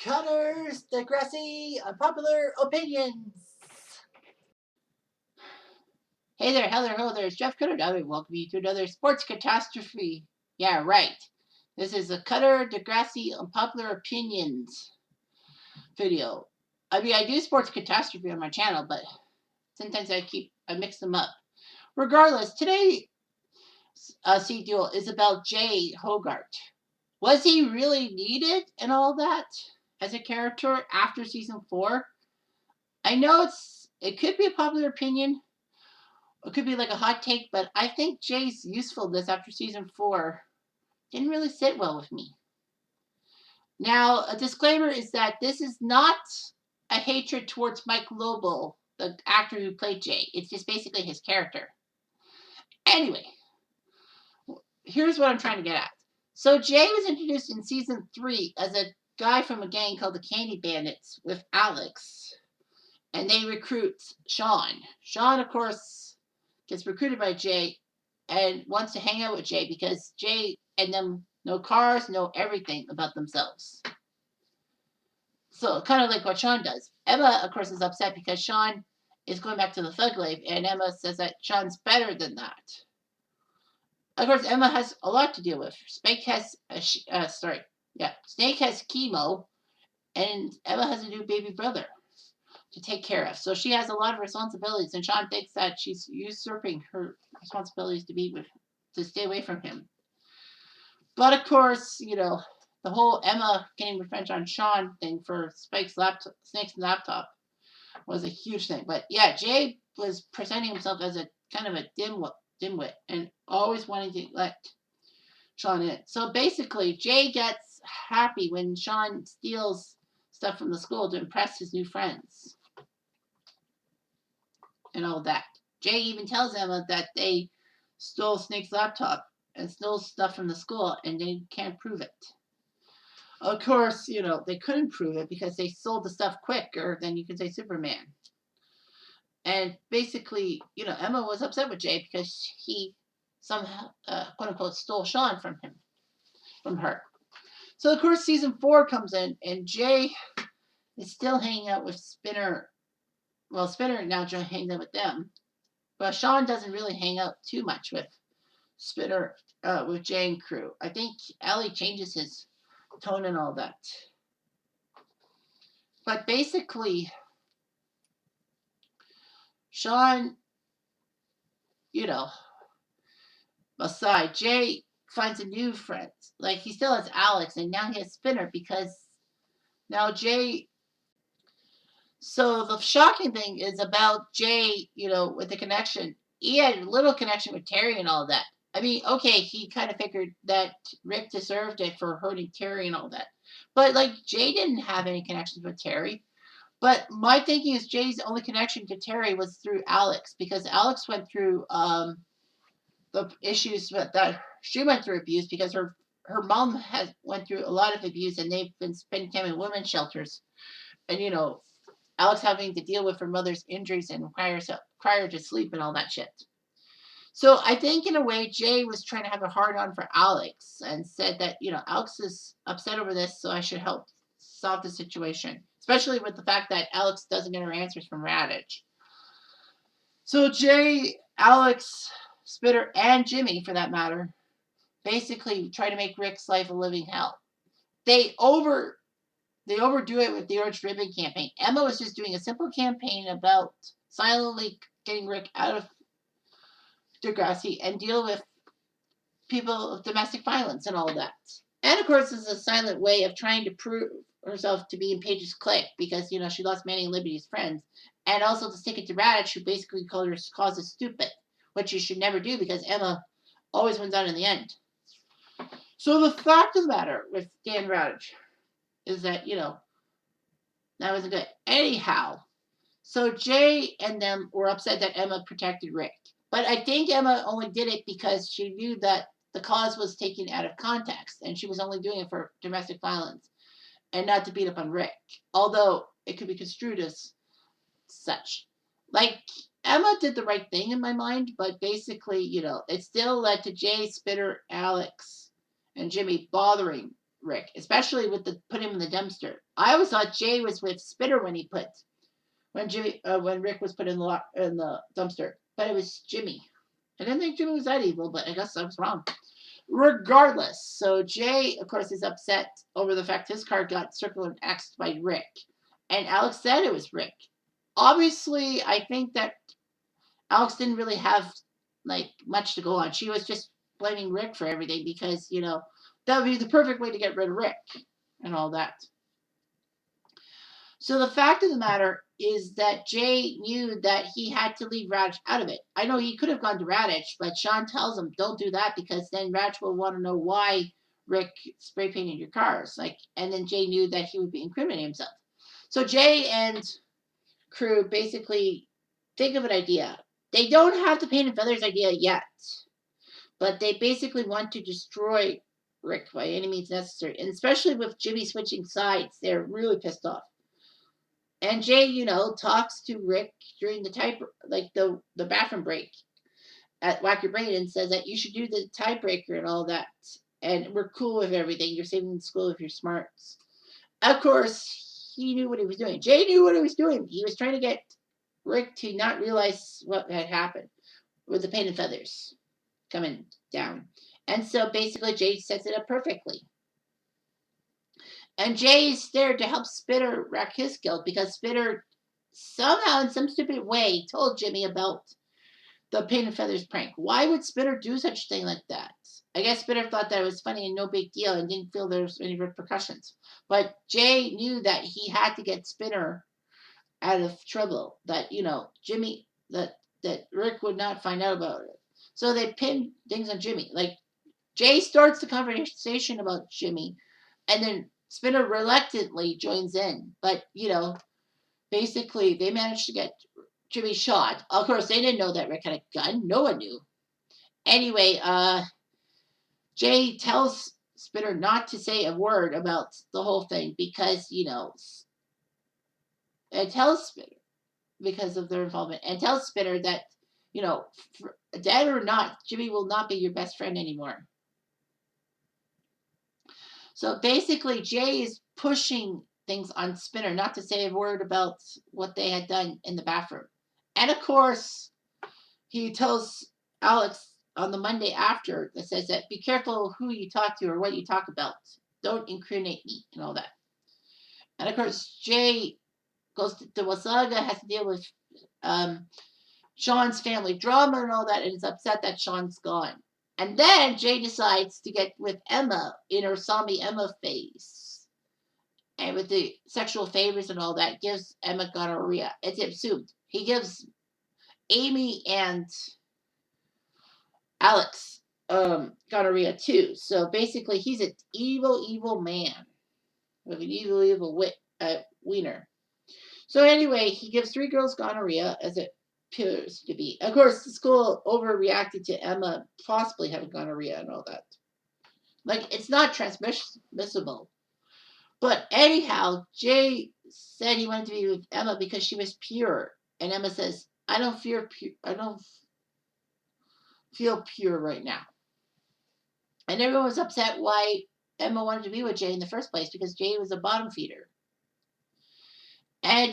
Cutter's Degrassi Unpopular Opinions. Hey there, hello there, it's Jeff Cutter. I welcome you to another sports catastrophe. Yeah, right. This is a Cutter Degrassi Unpopular Opinions video. I mean, I do sports catastrophe on my channel, but sometimes I mix them up. Regardless, today CDUO is about Jay Hogarth. Was he really needed and all that as a character after season 4? I know it could be a popular opinion. It could be like a hot take, but I think Jay's usefulness after season 4 didn't really sit well with me. Now, a disclaimer is that this is not a hatred towards Mike Lobo, the actor who played Jay. It's just basically his character. Anyway, here's what I'm trying to get at. So Jay was introduced in season 3 as a guy from a gang called the Candy Bandits with Alex. And they recruit Sean. Sean, of course, gets recruited by Jay and wants to hang out with Jay because Jay and them know cars, know everything about themselves. So kind of like what Sean does. Emma, of course, is upset because Sean is going back to the thug life, and Emma says that Sean's better than that. Of course, Emma has a lot to deal with. Snake has chemo, and Emma has a new baby brother to take care of. So she has a lot of responsibilities, and Sean thinks that she's usurping her responsibilities to stay away from him. But of course, the whole Emma getting revenge on Sean thing for Snake's laptop was a huge thing. But yeah, Jay was presenting himself as a kind of a dimwit and always wanting to let Sean in. So basically, Jay gets happy when Sean steals stuff from the school to impress his new friends and all that. Jay even tells Emma that they stole Snake's laptop and stole stuff from the school, and they can't prove it. Of course, they couldn't prove it because they sold the stuff quicker than you can say Superman. And basically, Emma was upset with Jay because he somehow, quote unquote, stole Sean from her. So of course, season 4 comes in, and Jay is still hanging out with Spinner. Well, Spinner now hangs out with them, but Sean doesn't really hang out too much with Spinner, with Jay and crew. I think Ellie changes his tone and all that. But basically, Sean, aside, Jay finds a new friend. Like, he still has Alex, and now he has Spinner because now Jay. So the shocking thing is about Jay, with the connection. He had a little connection with Terry and all that. I mean, okay, he kind of figured that Rick deserved it for hurting Terry and all that. But, like, Jay didn't have any connections with Terry. But my thinking is Jay's only connection to Terry was through Alex, because Alex went through the issues that she went through abuse because her mom went through a lot of abuse, and they've been spending time in women's shelters. And, Alex having to deal with her mother's injuries and require her to sleep and all that shit. So I think in a way Jay was trying to have a hard on for Alex and said that, Alex is upset over this, so I should help solve the situation. Especially with the fact that Alex doesn't get her answers from Raditch. So Jay, Alex, Spitter, and Jimmy, for that matter, basically try to make Rick's life a living hell. They overdo it with the Orange Ribbon campaign. Emma was just doing a simple campaign about silently getting Rick out of Degrassi and deal with people of domestic violence and all that. And of course, this is a silent way of trying to prove herself to be in Paige's clique because, she lost Manny and Liberty's friends. And also to stick it to Raditch, who basically called her causes stupid, which you should never do because Emma always wins out in the end. So the fact of the matter with Dan Raditch is that, that wasn't good. Anyhow, so Jay and them were upset that Emma protected Rick. But I think Emma only did it because she knew that the cause was taken out of context, and she was only doing it for domestic violence and not to beat up on Rick, although it could be construed as such. Like, Emma did the right thing in my mind, but basically, it still led to Jay, Spitter, Alex, and Jimmy bothering Rick, especially with the put him in the dumpster. I always thought Jay was with Spinner when Rick was put in the dumpster, but it was Jimmy. I didn't think Jimmy was that evil, but I guess I was wrong. Regardless, so Jay, of course, is upset over the fact his car got circled and X'd by Rick, and Alex said it was Rick. Obviously, I think that Alex didn't really have like much to go on. She was just blaming Rick for everything because that would be the perfect way to get rid of Rick and all that. So the fact of the matter is that Jay knew that he had to leave Raj out of it. I know he could have gone to Radich, but Sean tells him don't do that because then Raj will want to know why Rick spray painted your cars. And then Jay knew that he would be incriminating himself. So Jay and crew basically think of an idea. They don't have the paint and feathers idea yet, but they basically want to destroy Rick by any means necessary, and especially with Jimmy switching sides, they're really pissed off. And Jay, talks to Rick during the bathroom break at Whack Your Brain and says that you should do the tiebreaker and all that. And we're cool with everything. You're saving the school with your smarts. Of course, he knew what he was doing. Jay knew what he was doing. He was trying to get Rick to not realize what had happened with the paint and feathers coming down. And so basically, Jay sets it up perfectly. And Jay is there to help Spitter wreck his guilt because Spitter somehow, in some stupid way, told Jimmy about the paint and feathers prank. Why would Spitter do such a thing like that? I guess Spitter thought that it was funny and no big deal and didn't feel there was any repercussions. But Jay knew that he had to get Spitter out of trouble. That Jimmy, that Rick would not find out about it. So they pinned things on Jimmy. Like Jay starts the conversation about Jimmy, and then Spinner reluctantly joins in, but basically they managed to get Jimmy shot. Of course, they didn't know that Rick had a gun. No one knew. Anyway, Jay tells Spinner not to say a word about the whole thing because it tells Spinner because of their involvement, and tells Spinner that dead or not, Jimmy will not be your best friend anymore. So basically, Jay is pushing things on Spinner not to say a word about what they had done in the bathroom. And of course, he tells Alex on the Monday after that says that be careful who you talk to or what you talk about. Don't incriminate me and all that. And of course, Jay goes to Wasaga, has to deal with Sean's family drama and all that, and is upset that Sean's gone. And then Jay decides to get with Emma in her zombie Emma phase. And with the sexual favors and all that, gives Emma gonorrhea. It's assumed. He gives Amy and Alex gonorrhea too. So basically, he's an evil, evil man with an evil, evil wiener. So anyway, he gives 3 girls gonorrhea, as it appears to be. Of course, the school overreacted to Emma possibly having gonorrhea and all that. Like, it's not transmissible. But anyhow, Jay said he wanted to be with Emma because she was pure. And Emma says, I don't feel pure right now. And everyone was upset why Emma wanted to be with Jay in the first place because Jay was a bottom feeder. And,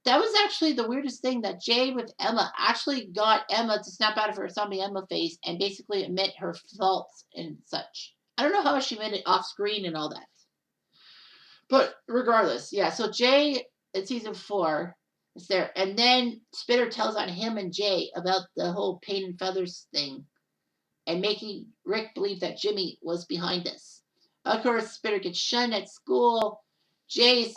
that was actually the weirdest thing, that Jay with Emma actually got Emma to snap out of her zombie Emma face and basically admit her faults and such. I don't know how she made it off screen and all that. But regardless, yeah, so Jay in season 4 is there. And then Spitter tells on him and Jay about the whole paint and feathers thing and making Rick believe that Jimmy was behind this. Of course, Spitter gets shunned at school. Jay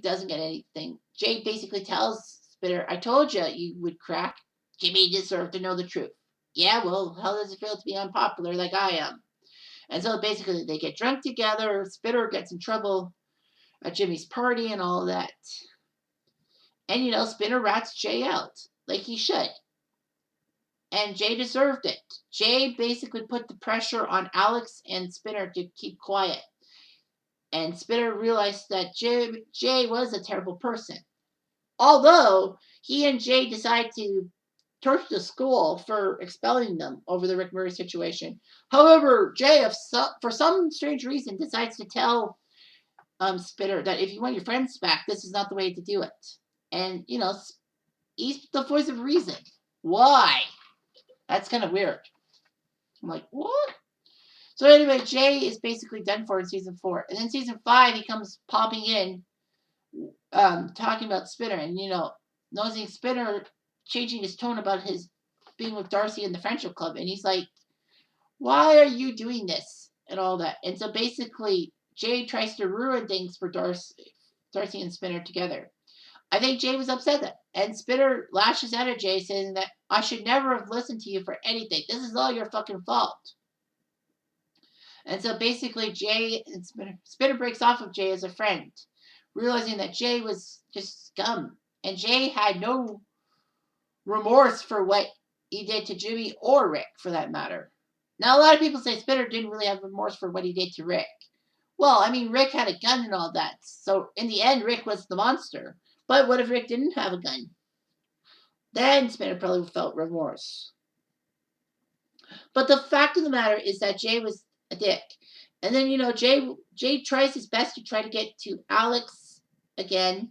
doesn't get anything. Jay basically tells Spitter, I told you would crack. Jimmy deserved to know the truth. Yeah, well, how does it feel to be unpopular like I am? And so basically they get drunk together. Spitter gets in trouble at Jimmy's party and all that. And, Spitter rats Jay out like he should. And Jay deserved it. Jay basically put the pressure on Alex and Spitter to keep quiet. And Spitter realized that Jay was a terrible person. Although he and Jay decide to torched the school for expelling them over the Rick Murray situation. However, Jay, for some strange reason, decides to tell Spinner that if you want your friends back, this is not the way to do it. And, he's the voice of reason. Why? That's kind of weird. I'm like, what? So anyway, Jay is basically done for in season 4. And then season 5, he comes popping in, talking about Spinner. And, nosing Spinner changing his tone about his being with Darcy in the friendship club. And he's like, why are you doing this? And all that. And so basically, Jay tries to ruin things for Darcy and Spinner together. I think Jay was upset that, and Spinner lashes out at Jay, saying that I should never have listened to you for anything. This is all your fucking fault. And so basically, Jay and Spinner breaks off of Jay as a friend, realizing that Jay was just scum, and Jay had no remorse for what he did to Jimmy or Rick, for that matter. Now, a lot of people say Spinner didn't really have remorse for what he did to Rick. Well, I mean, Rick had a gun and all that, so in the end, Rick was the monster. But what if Rick didn't have a gun? Then Spinner probably felt remorse. But the fact of the matter is that Jay was a dick. And then, Jay tries his best to try to get to Alex again.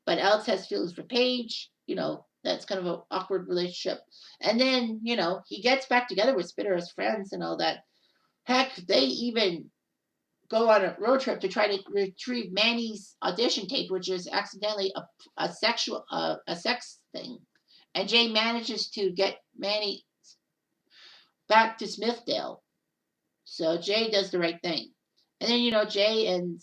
But Alex has feelings for Paige. That's kind of an awkward relationship. And then, he gets back together with Spinner as friends and all that. Heck, they even go on a road trip to try to retrieve Manny's audition tape, which is accidentally a sex thing. And Jay manages to get Manny back to Smithdale. So Jay does the right thing. And then, Jay and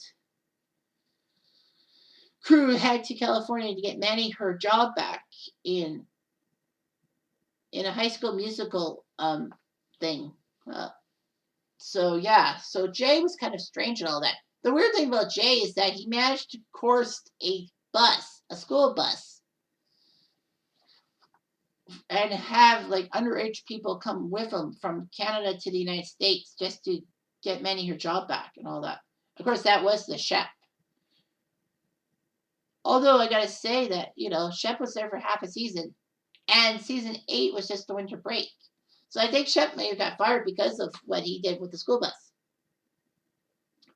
crew head to California to get Manny her job back in a High School Musical thing. So Jay was kind of strange and all that. The weird thing about Jay is that he managed to course a school bus, and have like underage people come with him from Canada to the United States just to get Manny her job back and all that. Of course, that was the Shep. Although I gotta say that, Shep was there for half a season, and season 8 was just the winter break. So I think Shep may have got fired because of what he did with the school bus.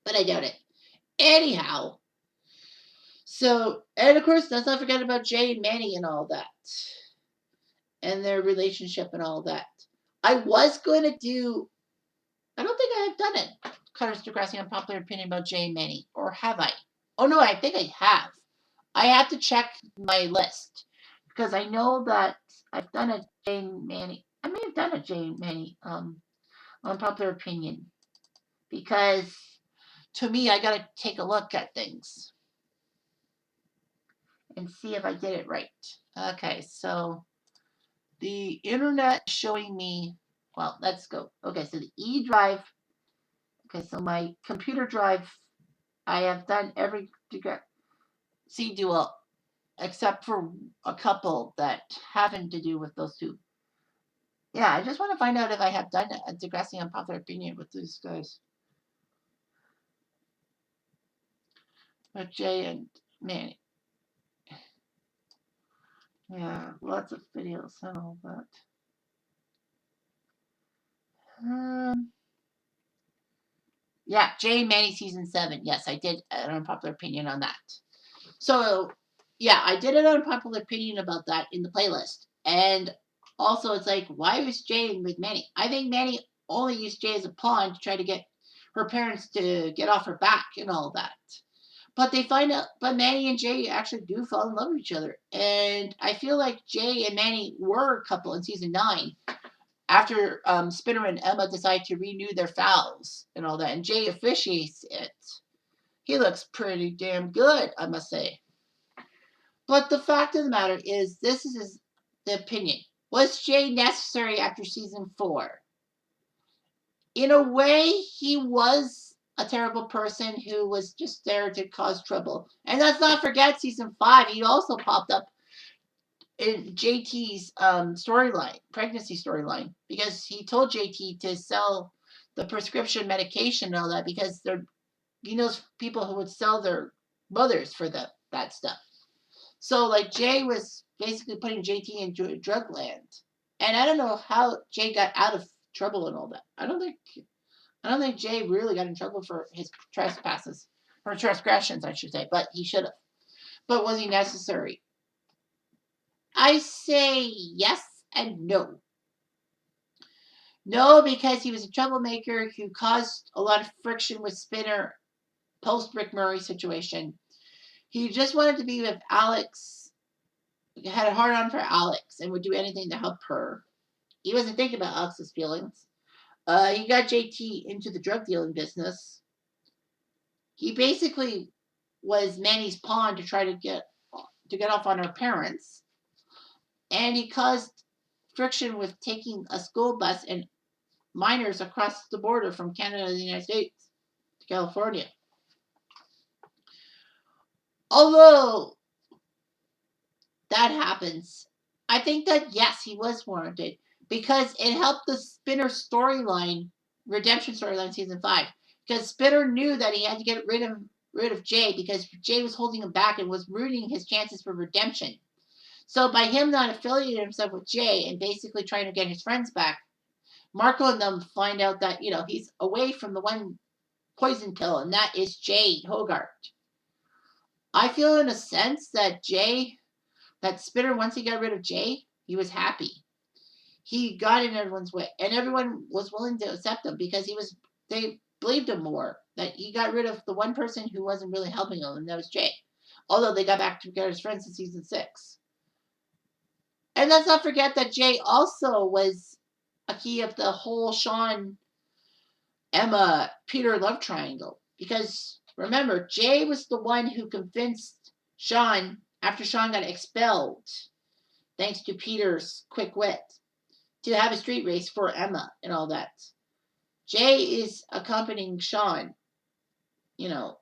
But I doubt it. Anyhow. So, and of course, let's not forget about Jay and Manny and all that. And their relationship and all that. I was going to do, I don't think I have done it. Cutters Degrassi Unpopular Opinion about Jay and Manny. Or have I? Oh no, I think I have. I have to check my list. Because I know that I've done a Jay and Manny. I may have done a Jay and Manny Unpopular Opinion. Because to me, I got to take a look at things. And see if I did it right. Okay, so the internet is showing me, well, let's go. Okay, so the E drive. Okay, so my computer drive, I have done every CDUO except for a couple that happen to do with those two. Yeah, I just want to find out if I have done a Degrassi Unpopular Opinion with these guys. With Jay and Manny. Yeah, lots of videos and all that. Yeah, Jay and Manny season 7. Yes, I did an unpopular opinion on that. So, yeah, I did an unpopular opinion about that in the playlist. And also, it's like, why was Jay with Manny? I think Manny only used Jay as a pawn to try to get her parents to get off her back and all that. But they find out, but Manny and Jay actually do fall in love with each other. And I feel like Jay and Manny were a couple in season 9 after Spinner and Emma decide to renew their vows and all that. And Jay officiates it. He looks pretty damn good, I must say. But the fact of the matter is, this is the opinion. Was Jay necessary after season 4? In a way, he was a terrible person who was just there to cause trouble. And let's not forget season 5, he also popped up in JT's storyline, pregnancy storyline, because he told JT to sell the prescription medication and all that because he knows people who would sell their mothers for that stuff. So like Jay was basically putting JT into a drug land. And I don't know how Jay got out of trouble and all that. I don't think Jay really got in trouble for his trespasses or transgressions, I should say, but he should have. But was he necessary? I say yes and no. No, because he was a troublemaker who caused a lot of friction with Spinner post Rick Murray situation. He just wanted to be with Alex, had a hard on for Alex, and would do anything to help her. He wasn't thinking about Alex's feelings. He got JT into the drug dealing business. He basically was Manny's pawn to try to get off on her parents, and he caused friction with taking a school bus and minors across the border from Canada to the United States to California. Although that happens, I think that yes, he was warranted because it helped the Spinner storyline, redemption storyline, season 5. Because Spinner knew that he had to get rid of Jay because Jay was holding him back and was ruining his chances for redemption. So by him not affiliating himself with Jay and basically trying to get his friends back, Marco and them find out that he's away from the one poison pill, and that is Jay Hogarth. I feel in a sense that Spinner, once he got rid of Jay, he was happy. He got in everyone's way, and everyone was willing to accept him because they believed him more. That he got rid of the one person who wasn't really helping him, and that was Jay. Although they got back together as friends in season 6. And let's not forget that Jay also was a key of the whole Sean, Emma, Peter love triangle. Because remember, Jay was the one who convinced Sean, after Sean got expelled, thanks to Peter's quick wit, to have a street race for Emma and all that. Jay is accompanying Sean. No,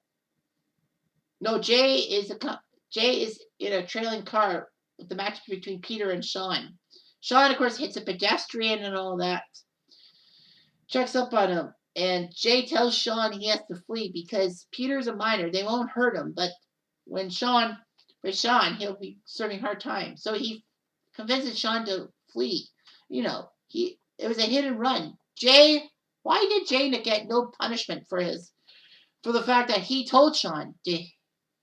Jay is in a trailing car with the match between Peter and Sean. Sean, of course, hits a pedestrian and all that. Checks up on him, and Jay tells Sean he has to flee because Peter's a minor. They won't hurt him, but with Sean, he'll be serving hard time. So he convinces Sean to flee. It was a hit and run. Why did Jay get no punishment for the fact that he told Sean to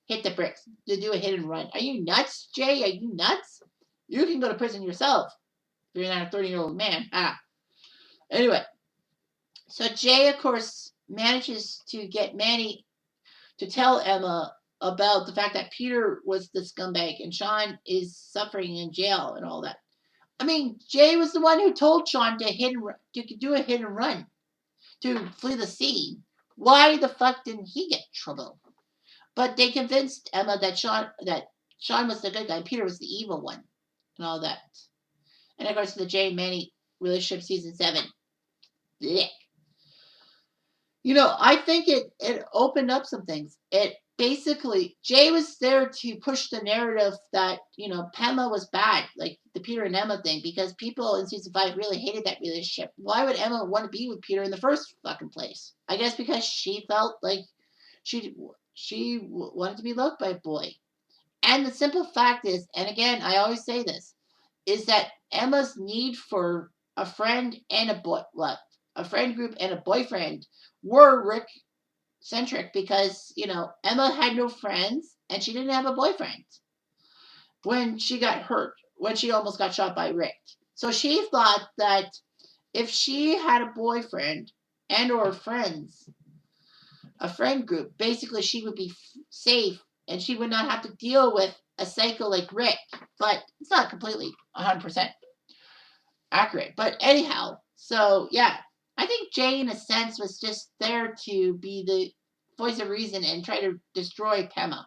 hit the bricks, to do a hit and run? Are you nuts, Jay? Are you nuts? You can go to prison yourself if you're not a 30-year-old man. Anyway, so Jay, of course, manages to get Manny to tell Emma about the fact that Peter was the scumbag and Sean is suffering in jail and all that. I mean, Jay was the one who told Sean to do a hit and run, to flee the scene. Why the fuck didn't he get trouble? But they convinced Emma that Sean was the good guy and Peter was the evil one and all that. And of course, the Jay and Manny relationship, season 7. Blech. I think it opened up some things. It basically, Jay was there to push the narrative that, Pema was bad, like the Peter and Emma thing, because people in season 5 really hated that relationship. Why would Emma want to be with Peter in the first fucking place? I guess because she felt like she wanted to be loved by a boy. And the simple fact is, and again, I always say this, is that Emma's need for a friend and a friend group and a boyfriend were Rick-centric because, Emma had no friends and she didn't have a boyfriend when she got hurt, when she almost got shot by Rick. So she thought that if she had a boyfriend and or friends, a friend group, basically she would be safe and she would not have to deal with a psycho like Rick. But it's not completely 100% accurate. But anyhow, so yeah, I think Jay, in a sense, was just there to be the voice of reason and try to destroy Pema.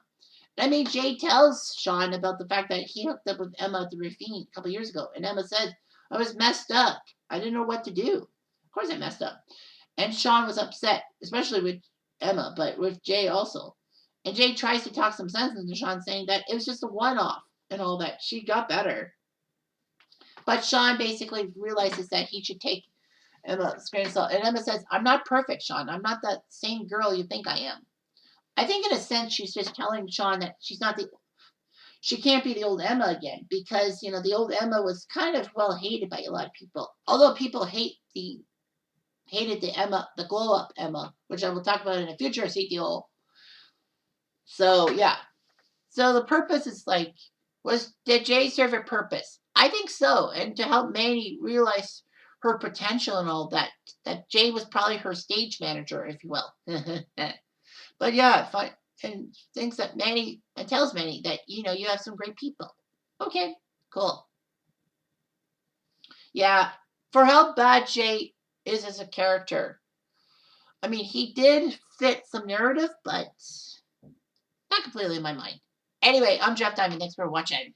I mean, Jay tells Sean about the fact that he hooked up with Emma at the ravine a couple years ago, and Emma said, "I was messed up. I didn't know what to do. Of course I messed up." And Sean was upset, especially with Emma, but with Jay also. And Jay tries to talk some sense into Sean, saying that it was just a one-off and all that. She got better. But Sean basically realizes that he should take Emma's grain of salt. And Emma says, "I'm not perfect, Sean. I'm not that same girl you think I am." I think in a sense she's just telling Sean that she's not she can't be the old Emma again because the old Emma was kind of well hated by a lot of people. Although people hated the Emma, the glow up Emma, which I will talk about in a future CDUO. So yeah. So the purpose is like, did Jay serve a purpose? I think so, and to help Manny realize her potential and all that. That Jay was probably her stage manager, if you will. But yeah, and thinks that Manny and tells Manny that you have some great people. Okay, cool. Yeah, for how bad Jay is as a character. I mean, he did fit some narrative, but not completely in my mind. Anyway, I'm Jeff Diamond. Thanks for watching.